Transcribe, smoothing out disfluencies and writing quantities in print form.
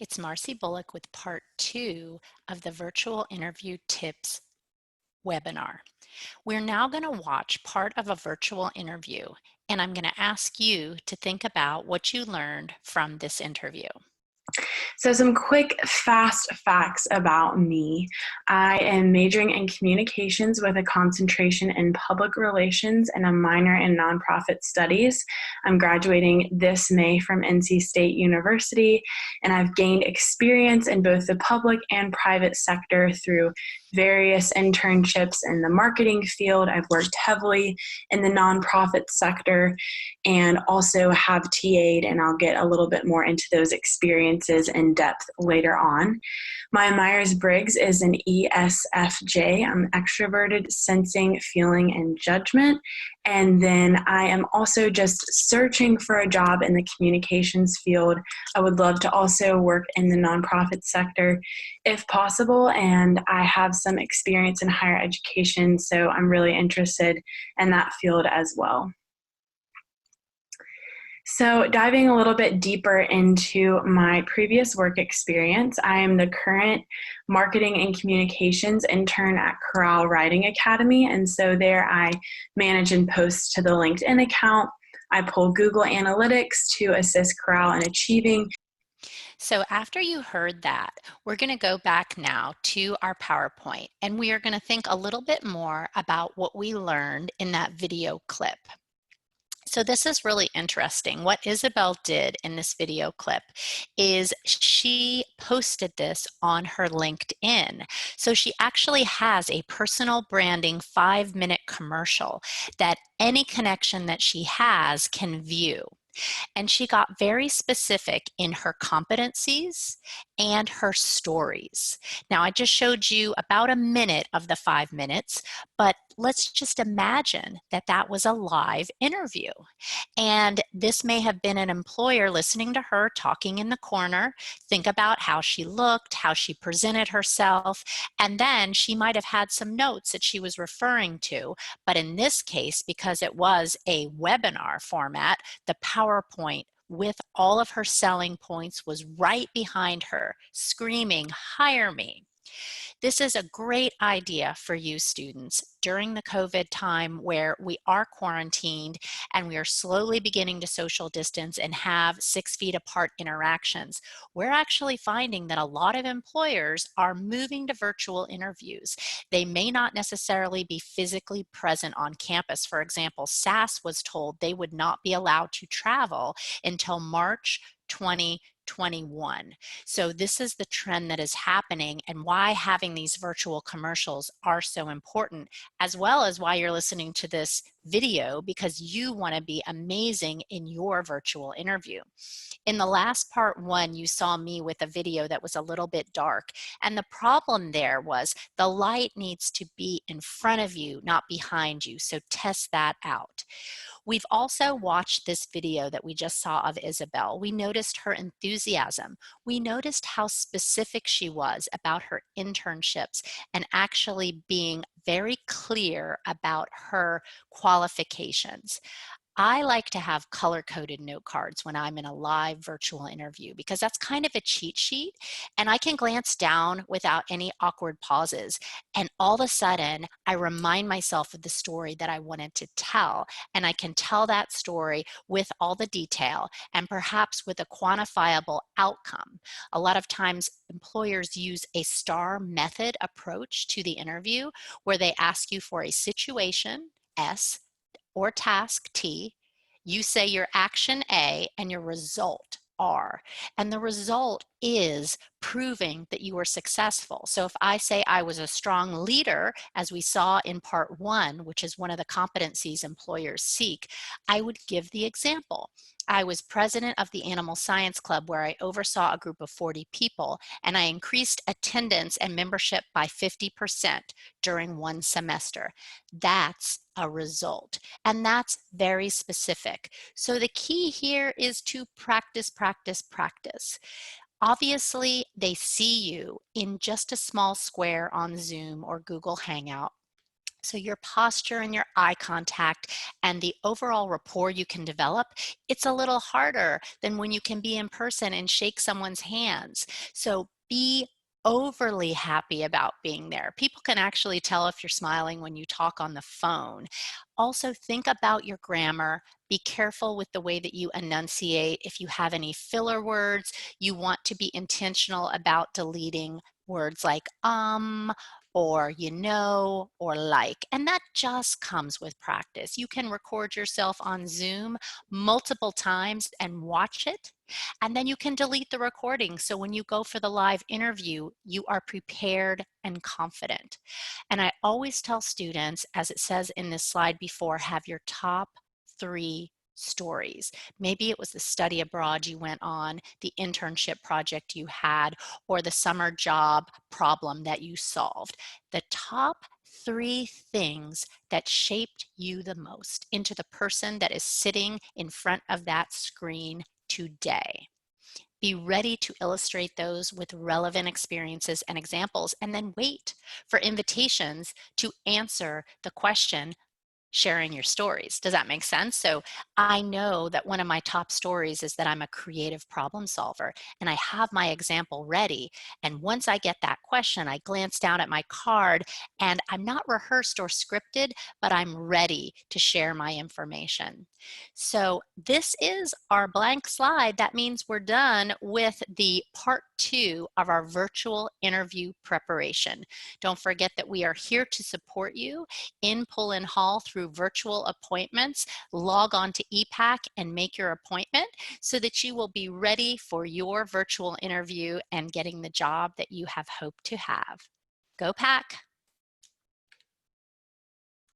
It's Marcy Bullock with part 2 of the Virtual Interview Tips webinar. We're now going to watch part of a virtual interview, and I'm going to ask you to think about what you learned from this interview. So some quick, fast facts about me. I am majoring in communications with a concentration in public relations and a minor in nonprofit studies. I'm graduating this May from NC State University, and I've gained experience in both the public and private sector through various internships in the marketing field. I've worked heavily in the nonprofit sector and also have TA'd, and I'll get a little bit more into those experiences in depth later on. My Myers-Briggs is an ESFJ. I'm extroverted, sensing, feeling, and judgment. And then I am also just searching for a job in the communications field. I would love to also work in the nonprofit sector if possible, and I have some experience in higher education, so I'm really interested in that field as well. So diving a little bit deeper into my previous work experience, I am the current marketing and communications intern at Chorale Writing Academy. And so there I manage and post to the LinkedIn account. I pull Google Analytics to assist Chorale in achieving. So after you heard that, we're going to go back now to our PowerPoint, and we are going to think a little bit more about what we learned in that video clip. So this is really interesting. What Isabel did in this video clip is she posted this on her LinkedIn. So she actually has a personal branding 5-minute commercial that any connection that she has can view. And she got very specific in her competencies and her stories. Now, I just showed you about a minute of the 5 minutes, but let's just imagine that that was a live interview. And this may have been an employer listening to her talking in the corner. Think about how she looked, how she presented herself, and then she might have had some notes that she was referring to. But in this case, because it was a webinar format, the PowerPoint with all of her selling points was right behind her, screaming, "Hire me." This is a great idea for you students during the COVID time where we are quarantined and we are slowly beginning to social distance and have 6 feet apart interactions. We're actually finding that a lot of employers are moving to virtual interviews. They may not necessarily be physically present on campus. For example, SAS was told they would not be allowed to travel until March 2021. So this is the trend that is happening and why having these virtual commercials are so important, as well as why you're listening to this video, because you want to be amazing in your virtual interview. In the last part 1, you saw me with a video that was a little bit dark. And the problem there was the light needs to be in front of you, not behind you. So test that out. We've also watched this video that we just saw of Isabel. We noticed her enthusiasm. We noticed how specific she was about her internships and actually being very clear about her qualifications. I like to have color-coded note cards when I'm in a live virtual interview because that's kind of a cheat sheet, and I can glance down without any awkward pauses, and all of a sudden I remind myself of the story that I wanted to tell, and I can tell that story with all the detail and perhaps with a quantifiable outcome. A lot of times employers use a STAR method approach to the interview where they ask you for a situation, S, or task, T, you say your action, A, and your result, R. And the result is proving that you were successful. So if I say I was a strong leader, as we saw in part 1, which is one of the competencies employers seek, I would give the example. I was president of the Animal Science Club where I oversaw a group of 40 people, and I increased attendance and membership by 50% during 1 semester. That's a result, and that's very specific. So the key here is to practice, practice, practice. Obviously, they see you in just a small square on Zoom or Google Hangout. So your posture and your eye contact and the overall rapport you can develop, it's a little harder than when you can be in person and shake someone's hands. So be overly happy about being there. People can actually tell if you're smiling when you talk on the phone. Also, think about your grammar. Be careful with the way that you enunciate. If you have any filler words, you want to be intentional about deleting words like or or like, and that just comes with practice. You can record yourself on Zoom multiple times and watch it, and then you can delete the recording. So when you go for the live interview, you are prepared and confident. And I always tell students, as it says in this slide before, have your top 3 stories. Maybe it was the study abroad you went on, the internship project you had, or the summer job problem that you solved. The top 3 things that shaped you the most into the person that is sitting in front of that screen today. Be ready to illustrate those with relevant experiences and examples, and then wait for invitations to answer the question, sharing your stories. Does that make sense? So I know that one of my top stories is that I'm a creative problem solver, and I have my example ready. And once I get that question, I glance down at my card, and I'm not rehearsed or scripted, but I'm ready to share my information. So this is our blank slide. That means we're done with the part 2 of our virtual interview preparation. Don't forget that we are here to support you in Pullin Hall through virtual appointments. Log on to ePAC and make your appointment so that you will be ready for your virtual interview and getting the job that you have hoped to have. Go Pack!